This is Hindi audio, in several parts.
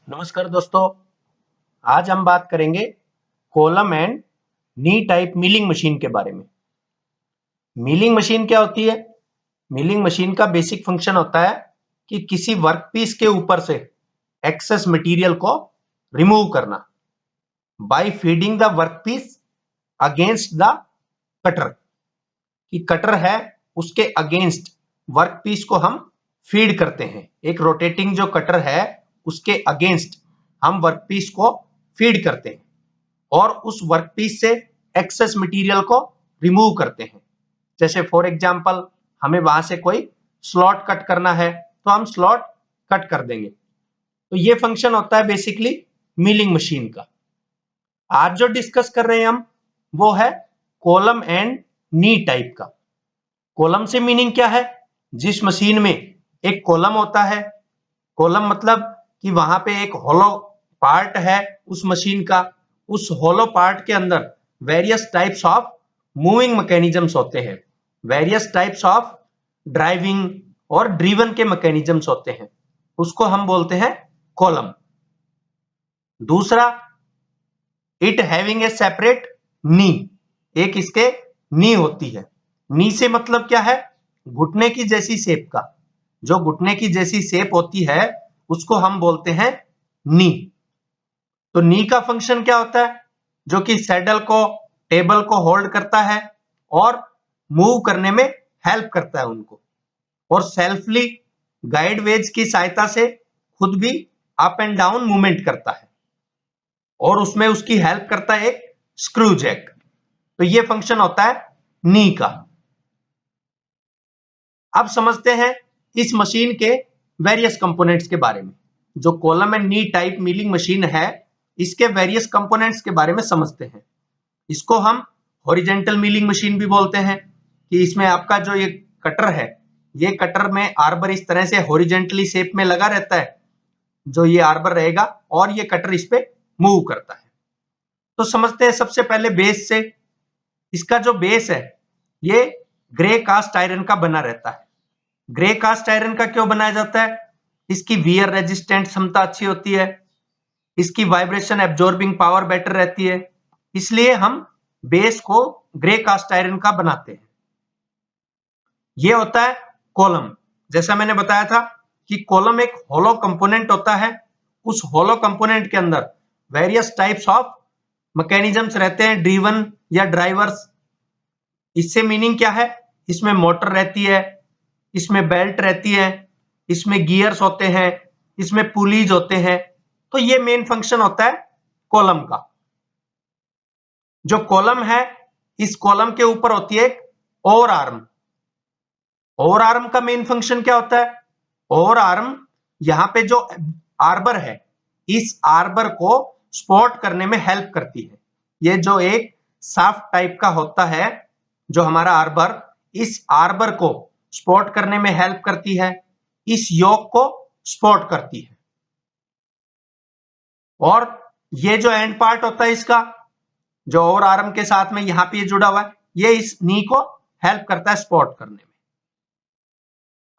नमस्कार दोस्तों, आज हम बात करेंगे column and knee type milling machine के बारे में। मिलिंग मशीन क्या होती है? मिलिंग मशीन का बेसिक फंक्शन होता है कि किसी वर्कपीस के ऊपर से एक्सेस मटेरियल को रिमूव करना by feeding the workpiece against the cutter. कि कटर है उसके अगेंस्ट वर्कपीस को हम फीड करते हैं। एक रोटेटिंग जो कटर है उसके अगेंस्ट हम वर्कपीस को फीड करते हैं और उस वर्कपीस से एक्सेस मटेरियल को रिमूव करते हैं। जैसे फॉर एग्जांपल हमें वहां से कोई स्लॉट कट करना है तो हम स्लॉट कट कर देंगे। तो ये फंक्शन होता है बेसिकली मिलिंग मशीन का। आज जो डिस्कस कर रहे हैं हम वो है कॉलम एंड नी टाइप का। कॉलम से मीनिंग क्या है? जिस मशीन में एक कॉलम होता है, कॉलम मतलब कि वहां पे एक होलो पार्ट है उस मशीन का, उस होलो पार्ट के अंदर various types of moving mechanisms होते हैं, वेरियस टाइप्स ऑफ ड्राइविंग और ड्रिवन के मैकेनिज्म्स होते हैं, उसको हम बोलते हैं कॉलम। दूसरा, इट हैविंग ए सेपरेट नी, एक इसके नी होती है। नी से मतलब क्या है? घुटने की जैसी शेप का, जो घुटने की जैसी शेप होती है उसको हम बोलते हैं नी। तो नी का फंक्शन क्या होता है? जो कि सैडल को, टेबल को होल्ड करता है और मूव करने में हेल्प करता है उनको, और सेल्फली गाइड वेज की सहायता से खुद भी अप एंड डाउन मूवमेंट करता है, और उसमें उसकी हेल्प करता है एक स्क्रू जैक। तो ये फंक्शन होता है नी का। अब समझते हैं इस मशीन के वेरियस कंपोनेंट्स के बारे में। जो column and knee type milling machine है इसके वेरियस कंपोनेंट्स के बारे में समझते हैं। इसको हम हॉरिजेंटल मिलिंग मशीन भी बोलते हैं कि इसमें आपका जो ये कटर है, ये कटर में आर्बर इस तरह से हॉरिजेंटली शेप में लगा रहता है, जो ये आर्बर रहेगा और ये कटर इस पे मूव करता है। तो समझते हैं सबसे पहले बेस से। इसका जो बेस है ये ग्रे कास्ट आयरन का बना रहता है। ग्रे कास्ट आयरन का क्यों बनाया जाता है? इसकी वियर रेजिस्टेंट क्षमता अच्छी होती है, इसकी वाइब्रेशन एब्जॉर्बिंग पावर बेटर रहती है, इसलिए हम बेस को ग्रे कास्ट आयरन का बनाते हैं। ये होता है कॉलम। जैसा मैंने बताया था कि कॉलम एक होलो कंपोनेंट होता है। उस होलो कंपोनेंट के अंदर वेरियस टाइप्स ऑफ मैकेनिज्म्स रहते हैं, ड्रिवन या ड्राइवर्स। इससे मीनिंग क्या है? इसमें मोटर रहती है, इसमें बेल्ट रहती है, इसमें गियर्स होते हैं, इसमें पुलीज होते हैं। तो ये मेन फंक्शन होता है कॉलम का। जो कॉलम है इस कॉलम के ऊपर होती है एक ओवर आर्म। ओवर आर्म का मेन फंक्शन क्या होता है? ओवर आर्म यहां पे जो आर्बर है इस आर्बर को सपोर्ट करने में हेल्प करती है। ये जो एक साफ्ट टाइप का होता है जो हमारा आर्बर, इस आर्बर को सपोर्ट करने में हेल्प करती है, इस योक को सपोर्ट करती है। और ये जो एंड पार्ट होता है इसका, जो ओवर आर्म के साथ में यहां पे जुड़ा हुआ है, ये इस नी को हेल्प करता है सपोर्ट करने में।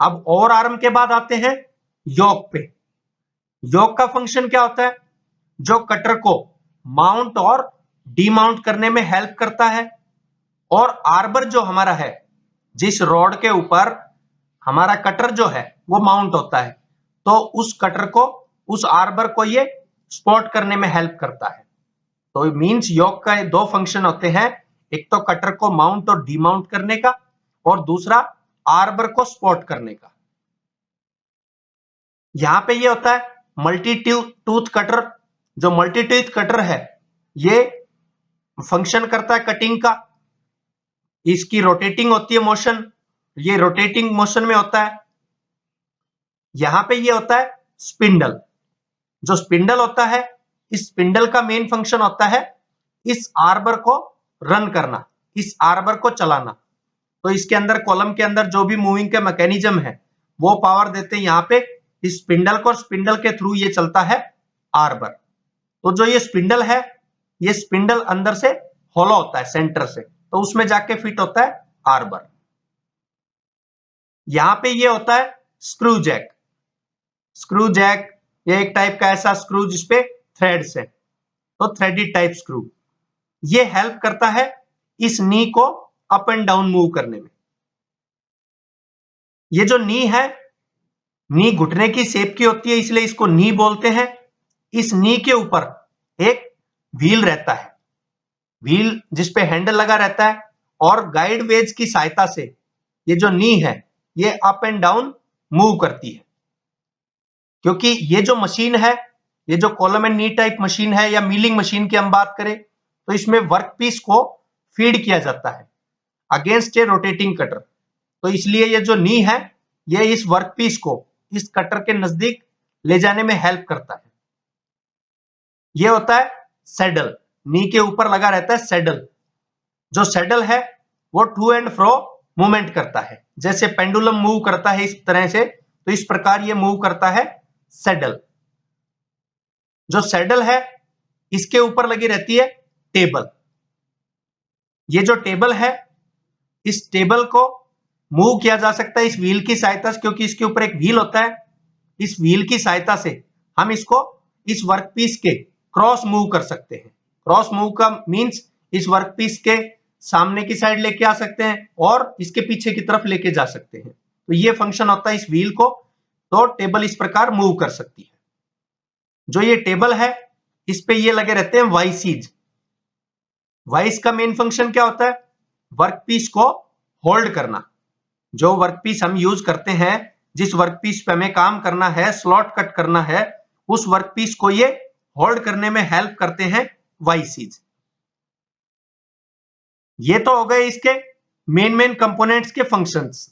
अब ओवर आर्म के बाद आते हैं योक पे। योक का फंक्शन क्या होता है? जो कटर को माउंट और डीमाउंट करने में हेल्प करता है, और आर्बर जो हमारा है, जिस रॉड के ऊपर हमारा कटर जो है वो माउंट होता है, तो उस कटर को, उस आर्बर को ये सपोर्ट करने में हेल्प करता है। तो मींस योक का दो फंक्शन होते हैं, एक तो कटर को माउंट और डीमाउंट करने का, और दूसरा आर्बर को सपोर्ट करने का। यहां पे ये होता है मल्टी टूथ कटर। जो मल्टी टूथ कटर है ये फंक्शन करता है कटिंग का। इसकी रोटेटिंग होती है मोशन, ये रोटेटिंग मोशन में होता है। यहां पे ये होता है स्पिंडल। जो स्पिंडल होता है, इस स्पिंडल का मेन फंक्शन होता है इस आर्बर को रन करना, इस आर्बर को चलाना। तो इसके अंदर, कॉलम के अंदर जो भी मूविंग के मैकेनिज्म है वो पावर देते हैं यहां पे इस स्पिंडल को, और स्पिंडल के थ्रू ये चलता है आर्बर। तो जो ये स्पिंडल है, ये स्पिंडल अंदर से होलो होता है सेंटर से, तो उसमें जाके फिट होता है आर्बर। यहां पे ये होता है स्क्रू जैक। स्क्रू जैक ये एक टाइप का ऐसा स्क्रू जिसपे थ्रेड्स है, तो थ्रेडेड टाइप स्क्रू। ये हेल्प करता है इस नी को अप एंड डाउन मूव करने में। ये जो नी है, नी घुटने की शेप की होती है, इसलिए इसको नी बोलते हैं। इस नी के ऊपर एक व्हील रहता है, व्हील जिसपे हैंडल लगा रहता है, और गाइड वेज की सहायता से ये जो नी है ये अप एंड डाउन मूव करती है। क्योंकि ये जो मशीन है, ये जो column and knee type machine है या मिलिंग मशीन की हम बात करें, तो इसमें वर्कपीस को फीड किया जाता है अगेंस्ट ए रोटेटिंग कटर। तो इसलिए ये जो नी है ये इस वर्कपीस को इस कटर के नजदीक ले जाने में हेल्प करता है। ये होता है सैडल, नी के ऊपर लगा रहता है सैडल। जो सैडल है वो टू एंड फ्रो मूवमेंट करता है, जैसे पेंडुलम मूव करता है इस तरह से, तो इस प्रकार ये मूव करता है सैडल। जो सैडल है इसके ऊपर लगी रहती है टेबल। ये जो टेबल है, इस टेबल को मूव किया जा सकता है इस व्हील की सहायता से, क्योंकि इसके ऊपर एक व्हील होता है। इस व्हील की सहायता से हम इसको इस वर्कपीस के क्रॉस मूव कर सकते हैं। क्रॉस मूव का मींस इस वर्कपीस के सामने की साइड लेके आ सकते हैं और इसके पीछे की तरफ लेके जा सकते हैं। तो ये फंक्शन होता है इस व्हील को, तो टेबल इस प्रकार मूव कर सकती है। जो ये टेबल है इस पे ये लगे रहते हैं वाइसीज। वाइस का मेन फंक्शन क्या होता है? वर्कपीस को होल्ड करना। जो वर्कपीस हम यूज करते हैं, जिस वर्कपीस पे हमें काम करना है, स्लॉट कट करना है, उस वर्कपीस को ये होल्ड करने में हेल्प करते हैं वाइसीज। ये तो हो गए इसके मेन कंपोनेंट्स के फंक्शंस।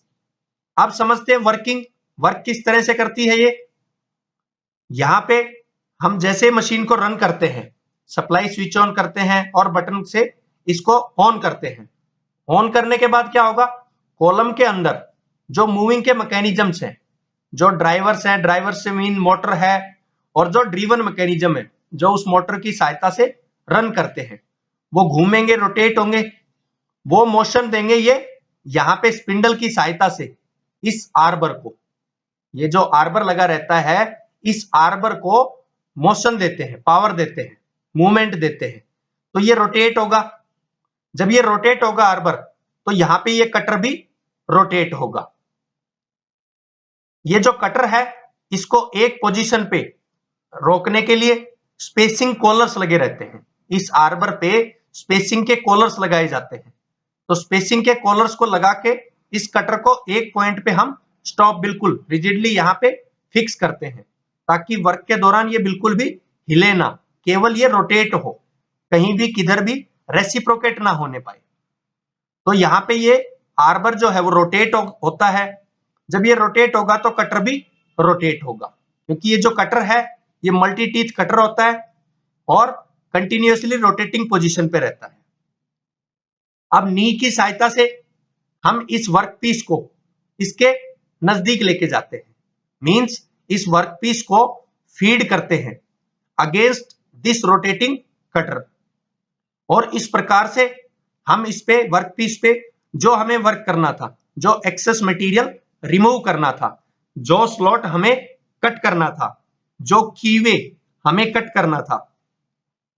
अब समझते हैं वर्किंग, वर्क किस तरह से करती है ये। यहां पे हम जैसे मशीन को रन करते हैं, सप्लाई स्विच ऑन करते हैं और बटन से इसको ऑन करते हैं। ऑन करने के बाद क्या होगा, कॉलम के अंदर जो मूविंग के मैकेनिज्म्स हैं, जो ड्राइवर्स हैं, ड्राइवर से मीन मोटर है, और जो ड्रीवन मैकेनिज्म है जो उस मोटर की सहायता से रन करते हैं, वो घूमेंगे, रोटेट होंगे, वो मोशन देंगे ये यहाँ पे स्पिंडल की सहायता से इस आर्बर को। ये जो आर्बर लगा रहता है, इस आर्बर को मोशन देते हैं, पावर देते हैं, मूवमेंट देते हैं, तो ये रोटेट होगा। जब ये रोटेट होगा आर्बर, तो यहां पे ये कटर भी रोटेट होगा। ये जो कटर है इसको एक पोजीशन पे रोकने के लिए स्पेसिंग कॉलर्स लगे रहते हैं। इस आर्बर पे स्पेसिंग के कॉलर्स लगाए जाते हैं। तो स्पेसिंग के कॉलर्स को लगा के इस कटर को एक पॉइंट पे हम स्टॉप बिल्कुल रिजिडली यहाँ पे फिक्स करते हैं, ताकि वर्क के दौरान ये बिल्कुल भी हिले ना, केवल ये रोटेट हो, कहीं भी किधर भी रेसिप्रोकेट ना होने पाए। तो यहाँ पे ये आर्बर जो है वो रोटेट होता है। जब ये रोटेट होगा तो कटर भी रोटेट होगा, क्योंकि ये जो कटर है ये मल्टी टीथ कटर होता है और कंटिन्यूअसली रोटेटिंग पोजीशन पे रहता है। अब नी की सहायता से हम इस वर्कपीस को इसके नजदीक लेके जाते हैं, मींस इस वर्कपीस को फीड करते हैं अगेंस्ट दिस रोटेटिंग कटर, और इस प्रकार से हम इस पे वर्कपीस पे जो हमें वर्क करना था, जो एक्सेस मटेरियल रिमूव करना था, जो स्लॉट हमें कट करना था, जो कीवे हमें कट करना था,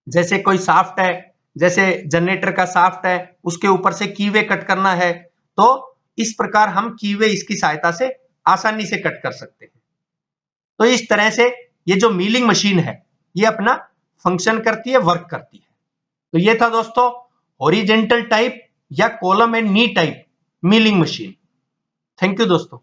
जैसे कोई साफ्ट है, जैसे जनरेटर का साफ्ट है, उसके ऊपर से कीवे कट करना है, तो इस प्रकार हम कीवे इसकी सहायता से आसानी से कट कर सकते हैं। तो इस तरह से ये जो मिलिंग मशीन है ये अपना फंक्शन करती है, वर्क करती है। तो ये था दोस्तों हॉरिजेंटल टाइप या column and knee type milling machine. Thank you दोस्तों।